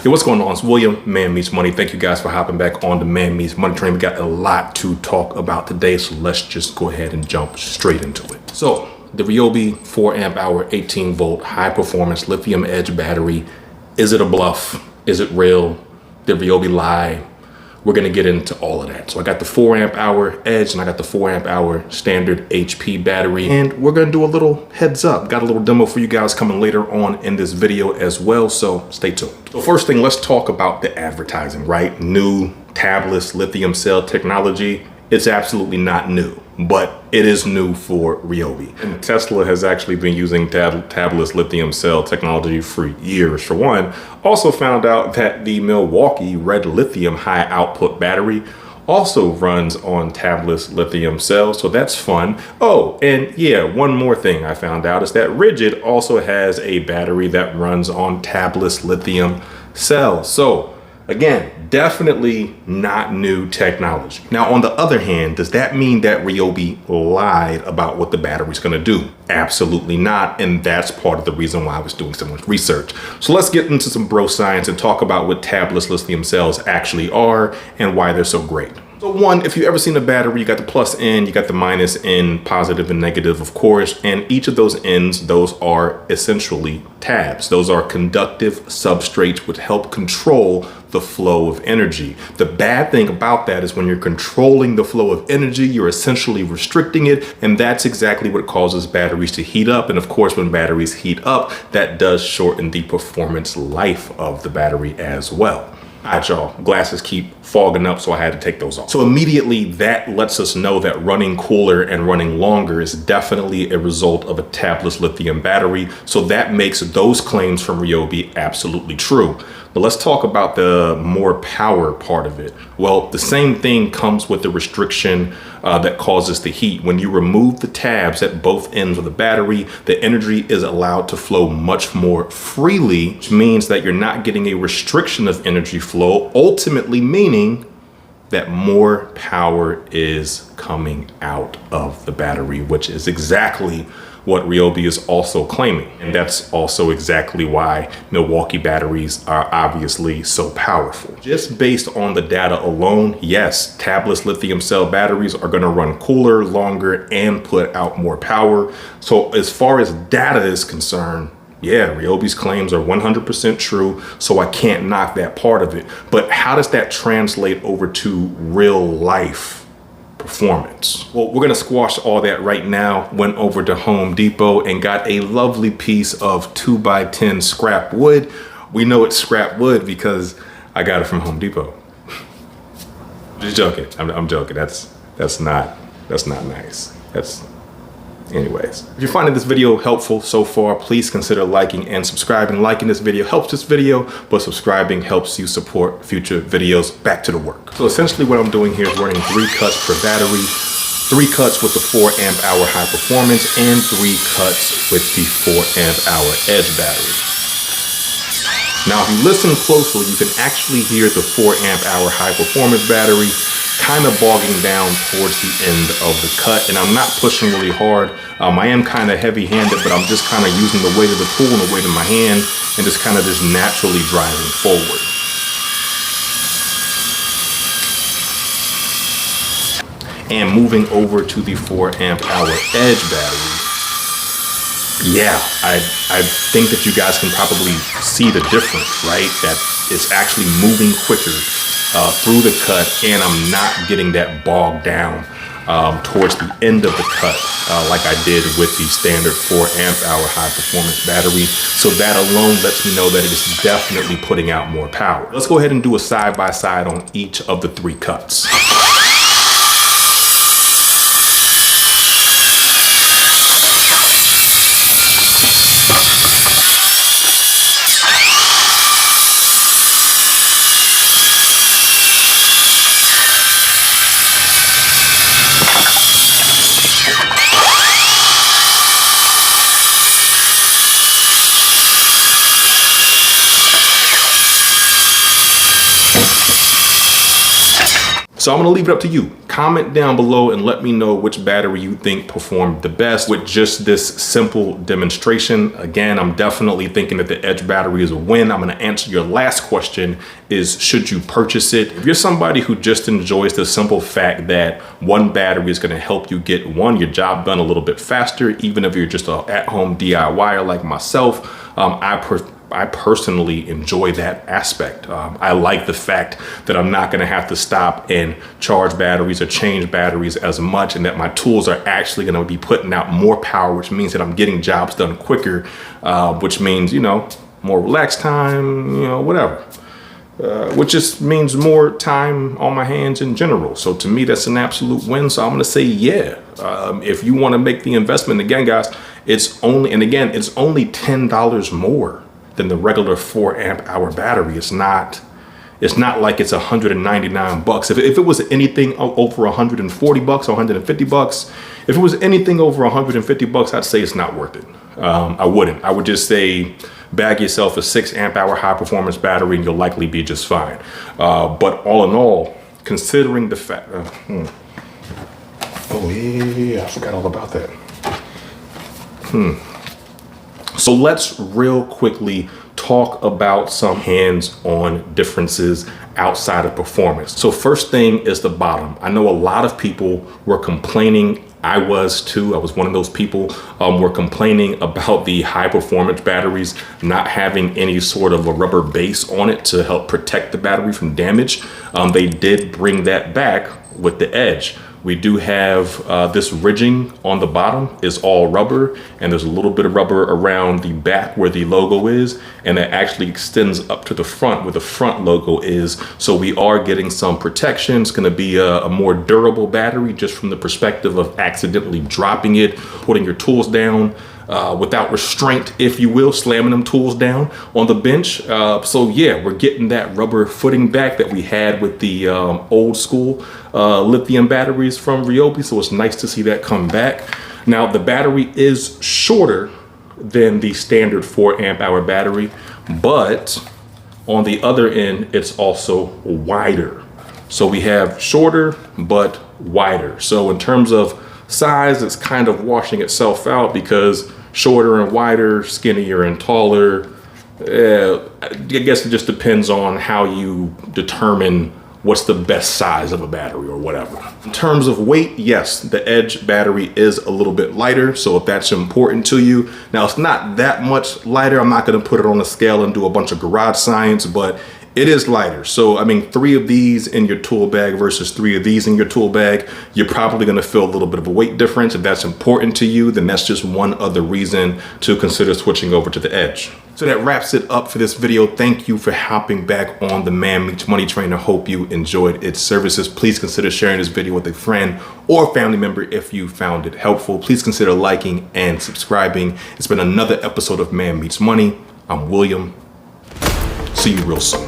Hey, what's going on? It's William, Man Meets Money. Thank you guys for hopping back on the Man Meets Money train. We got a lot to talk about today, so let's just go ahead and jump straight into it. So the Ryobi 4 amp hour 18 volt high performance lithium edge battery, is it a bluff? Is it real? Did Ryobi lie? We're gonna get into all of that. So I got the 4 amp hour edge and I got the 4 amp hour standard HP battery, and we're gonna do a little heads up. Got a little demo for you guys coming later on in this video as well, so stay tuned. So first thing, let's talk about the advertising, right? New tabless lithium cell technology. It's absolutely not new, but it is new for Ryobi. And Tesla has actually been using tabless lithium cell technology for years. For one, also found out that the Milwaukee Red Lithium high output battery also runs on tabless lithium cells, so that's fun. Oh, and yeah, one more thing I found out is that Ridgid also has a battery that runs on tabless lithium cells. So again, definitely not new technology. Now, on the other hand, does that mean that Ryobi lied about what the battery's gonna do? Absolutely not, and that's part of the reason why I was doing so much research. So let's get into some bro science and talk about what tabless lithium cells actually are and why they're so great. So one, if you've ever seen a battery, you got the plus end, you got the minus end, positive and negative, of course, and each of those ends, those are essentially tabs. Those are conductive substrates which help control the flow of energy. The bad thing about that is when you're controlling the flow of energy, you're essentially restricting it, and that's exactly what causes batteries to heat up. And of course, when batteries heat up, that does shorten the performance life of the battery as well. All right, y'all, glasses keep fogging up, so I had to take those off. So immediately that lets us know that running cooler and running longer is definitely a result of a tabless lithium battery. So that makes those claims from Ryobi absolutely true. But let's talk about the more power part of it. Well, the same thing comes with the restriction that causes the heat. When you remove the tabs at both ends of the battery, the energy is allowed to flow much more freely, which means that you're not getting a restriction of energy flow, ultimately meaning that more power is coming out of the battery, which is exactly what Ryobi is also claiming. And that's also exactly why Milwaukee batteries are obviously so powerful. Just based on the data alone, yes, tabless lithium cell batteries are gonna run cooler, longer, and put out more power. So as far as data is concerned, yeah, Ryobi's claims are 100% true, so I can't knock that part of it. But how does that translate over to real life performance? Well, we're gonna squash all that right now. Went over to Home Depot and got a lovely piece of 2x10 scrap wood. We know it's scrap wood because I got it from Home Depot. Just joking, I'm joking. That's not nice. Anyways, if you're finding this video helpful so far, please consider liking and subscribing. Liking this video helps this video, but subscribing helps you support future videos. Back to the work. So essentially what I'm doing here is running 3 cuts per battery, 3 cuts with the 4 amp hour high performance and 3 cuts with the 4 amp hour edge battery. Now, if you listen closely, you can actually hear the 4 amp hour high performance battery kind of bogging down towards the end of the cut, and I'm not pushing really hard. I am kind of heavy-handed, but I'm just kind of using the weight of the tool and the weight of my hand and just kind of just naturally driving forward. And moving over to the 4 amp hour edge battery, yeah, I think that you guys can probably see the difference, right? That it's actually moving quicker through the cut, and I'm not getting that bogged down towards the end of the cut like I did with the standard 4 amp hour high performance battery. So that alone lets me know that it is definitely putting out more power. Let's go ahead and do a side by side on each of the 3 cuts. So I'm gonna leave it up to you. Comment down below and let me know which battery you think performed the best with just this simple demonstration. Again, I'm definitely thinking that the Edge battery is a win. I'm gonna answer your last question is, should you purchase it? If you're somebody who just enjoys the simple fact that one battery is gonna help you get your job done a little bit faster, even if you're just an at-home DIYer like myself, I personally enjoy that aspect. I like the fact that I'm not gonna have to stop and charge batteries or change batteries as much, and that my tools are actually gonna be putting out more power, which means that I'm getting jobs done quicker, which means, you know, more relaxed time, you know, whatever. Which just means more time on my hands in general. So to me, that's an absolute win. So I'm gonna say, yeah, if you wanna make the investment, again, guys, it's only $10 more than the regular 4 amp hour battery. It's not like it's 199 bucks. If it was anything over 140 bucks or 150 bucks, if it was anything over 150 bucks, I'd say it's not worth it. I wouldn't. I would just say bag yourself a 6 amp hour high performance battery and you'll likely be just fine. But all in all, considering the fact, oh yeah, I forgot all about that. So let's real quickly talk about some hands-on differences outside of performance. So first thing is the bottom. I know a lot of people were complaining, I was too, I was one of those people, were complaining about the high performance batteries not having any sort of a rubber base on it to help protect the battery from damage. They did bring that back with the Edge. We do have this ridging on the bottom is all rubber, and there's a little bit of rubber around the back where the logo is, and that actually extends up to the front where the front logo is. So we are getting some protection. It's gonna be a more durable battery just from the perspective of accidentally dropping it, putting your tools down without restraint, if you will, slamming them tools down on the bench. So yeah, we're getting that rubber footing back that we had with the old school lithium batteries from Ryobi. So it's nice to see that come back. Now the battery is shorter than the standard 4 amp hour battery, but on the other end, it's also wider. So we have shorter, but wider. So in terms of size, it's kind of washing itself out because shorter and wider, skinnier and taller. I guess it just depends on how you determine what's the best size of a battery or whatever. In terms of weight, yes, the Edge battery is a little bit lighter. So if that's important to you, now it's not that much lighter. I'm not gonna put it on a scale and do a bunch of garage science, but it is lighter. So, I mean, 3 of these in your tool bag versus 3 of these in your tool bag, you're probably gonna feel a little bit of a weight difference. If that's important to you, then that's just one other reason to consider switching over to the Edge. So that wraps it up for this video. Thank you for hopping back on the Man Meets Money train. I hope you enjoyed its services. Please consider sharing this video with a friend or family member if you found it helpful. Please consider liking and subscribing. It's been another episode of Man Meets Money. I'm William. See you real soon.